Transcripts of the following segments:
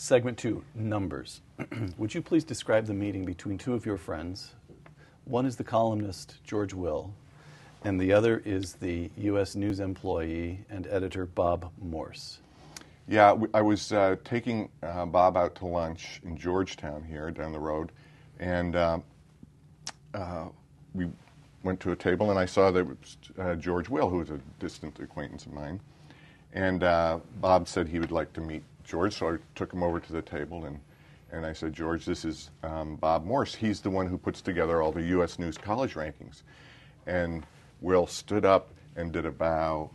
Segment 2, numbers. Would you please describe the meeting between two of your friends? One is the columnist, George Will, and the other is the U.S. News employee and editor, Bob Morse. Yeah, I was taking Bob out to lunch in Georgetown here down the road, and we went to a table, and I saw that it was George Will, who was a distant acquaintance of mine. And Bob said he would like to meet George, so I took him over to the table, and I said, George, this is Bob Morse. He's the one who puts together all the U.S. News college rankings. And Will stood up and did a bow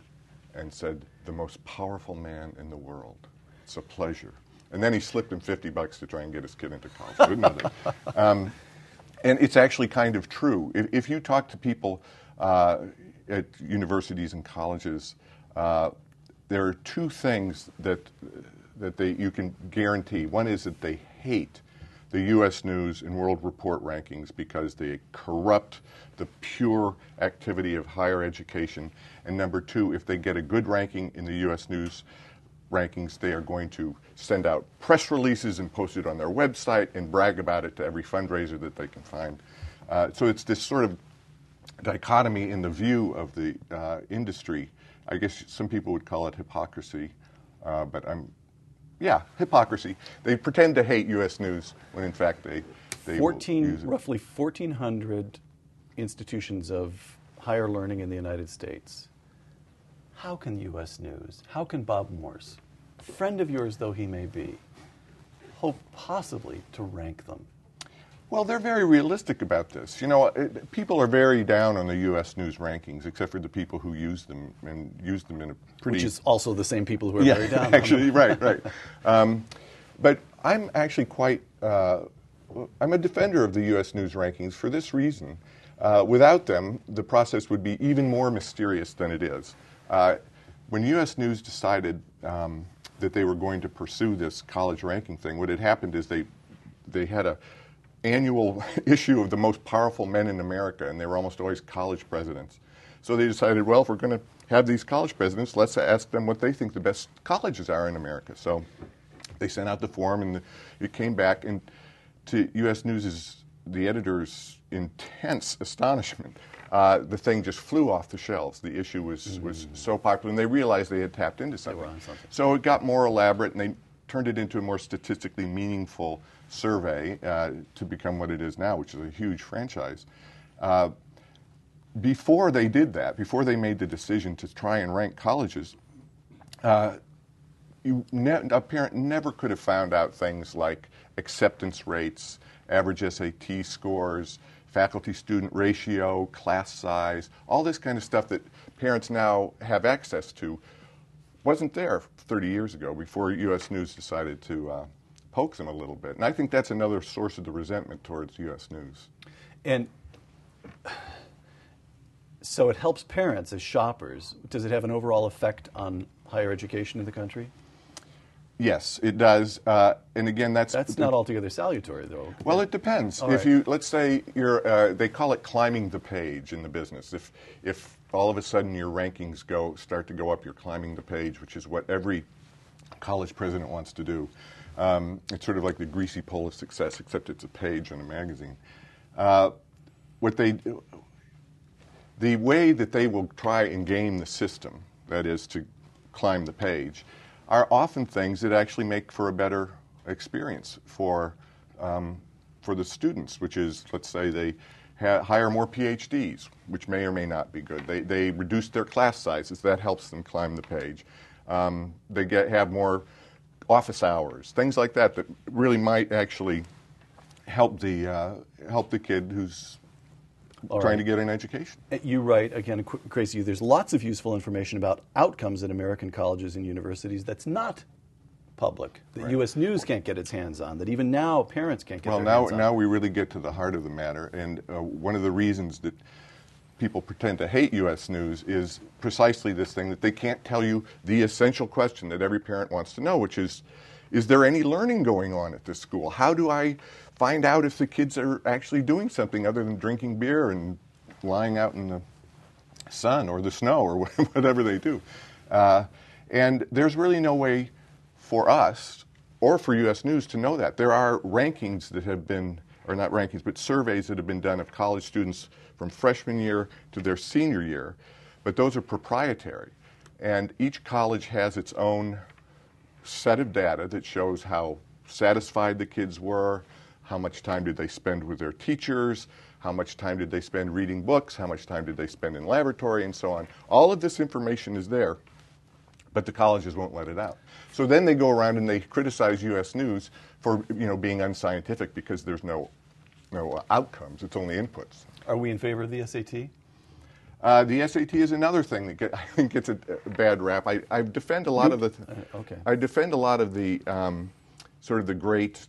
and said, the most powerful man in the world. It's a pleasure. And then he slipped him $50 to try and get his kid into college. I didn't know that. And it's actually kind of true. If you talk to people at universities and colleges, there are two things that you can guarantee. One is that they hate the U.S. News and World Report rankings because they corrupt the pure activity of higher education. And number two, if they get a good ranking in the U.S. News rankings, they are going to send out press releases and post it on their website and brag about it to every fundraiser that they can find. So it's this sort of dichotomy in the view of the industry. I guess some people would call it hypocrisy, but hypocrisy. They pretend to hate U.S. News when in fact they roughly 1,400 institutions of higher learning in the United States. How can U.S. News, how can Bob Morse, friend of yours though he may be, hope possibly to rank them? Well, they're very realistic about this. You know, people are very down on the U.S. News rankings, except for the people who use them and use them in a pretty... Which is also the same people who are very down actually, on them. right. But I'm actually quite... I'm a defender of the U.S. News rankings for this reason. Without them, the process would be even more mysterious than it is. When U.S. News decided that they were going to pursue this college ranking thing, what had happened is they had a annual issue of the most powerful men in America, and they were almost always college presidents. So they decided, well, if we're going to have these college presidents, let's ask them what they think the best colleges are in America. So they sent out the form, and it came back, and to U.S. News' the editor's intense astonishment, the thing just flew off the shelves. The issue was so popular, and they realized they had tapped into something. So it got more elaborate, and they turned it into a more statistically meaningful survey to become what it is now, which is a huge franchise. Before they did that, before they made the decision to try and rank colleges, a parent never could have found out things like acceptance rates, average SAT scores, faculty-student ratio, class size, all this kind of stuff that parents now have access to wasn't there 30 years ago before U.S. News decided to poke them a little bit. And I think that's another source of the resentment towards U.S. News. And so it helps parents as shoppers. Does it have an overall effect on higher education in the country? Yes, it does. And again, that's not altogether salutary, though. Well, it depends. All if right. let's say they call it climbing the page in the business. If all of a sudden your rankings start to go up, you're climbing the page, which is what every college president wants to do. It's sort of like the greasy pole of success, except it's a page in a magazine. The way that they will try and game the system, that is to climb the page, are often things that actually make for a better experience for the students, which is, let's say, they hire more PhDs, which may or may not be good. They reduce their class sizes. That helps them climb the page. They have more office hours, things like that really might actually help the kid who's trying to get an education. You write, again, Gracie, there's lots of useful information about outcomes at American colleges and universities that's not public, that U.S. News can't get its hands on, that even now parents can't get their hands on. Well, now we really get to the heart of the matter, and one of the reasons that people pretend to hate U.S. News is precisely this thing, that they can't tell you the essential question that every parent wants to know, which is there any learning going on at this school? How do I find out if the kids are actually doing something other than drinking beer and lying out in the sun or the snow or whatever they do? And there's really no way for us or for U.S. News to know that. There are rankings that have been, or not rankings, but surveys that have been done of college students from freshman year to their senior year, but those are proprietary. And each college has its own set of data that shows how satisfied the kids were, how much time did they spend with their teachers, how much time did they spend reading books, how much time did they spend in laboratory, and so on. All of this information is there, but the colleges won't let it out. So then they go around and they criticize U.S. News for being unscientific because there's no outcomes, it's only inputs. Are we in favor of the SAT? The SAT is another thing that I think gets a bad rap. I defend a lot of the. Okay. I defend a lot of the sort of the great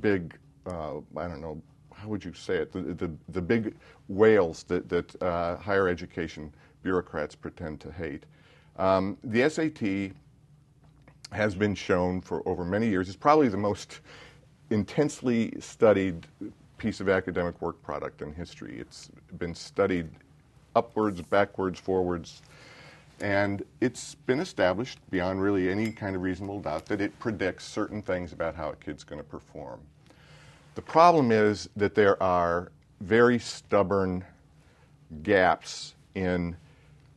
big. I don't know how would you say it. The big whales that higher education bureaucrats pretend to hate. The SAT has been shown for over many years. It's probably the most intensely studied piece of academic work product in history. It's been studied upwards, backwards, forwards, and it's been established beyond really any kind of reasonable doubt that it predicts certain things about how a kid's going to perform. The problem is that there are very stubborn gaps in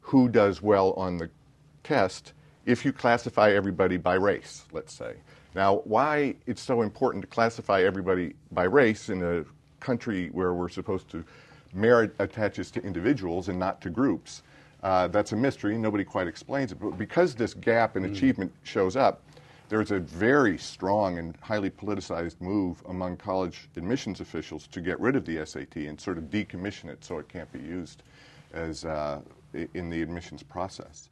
who does well on the test if you classify everybody by race, let's say. Now, why it's so important to classify everybody by race in a country where we're supposed to merit attaches to individuals and not to groups. That's a mystery. Nobody quite explains it. But because this gap in achievement shows up, there's a very strong and highly politicized move among college admissions officials to get rid of the SAT and sort of decommission it so it can't be used as in the admissions process.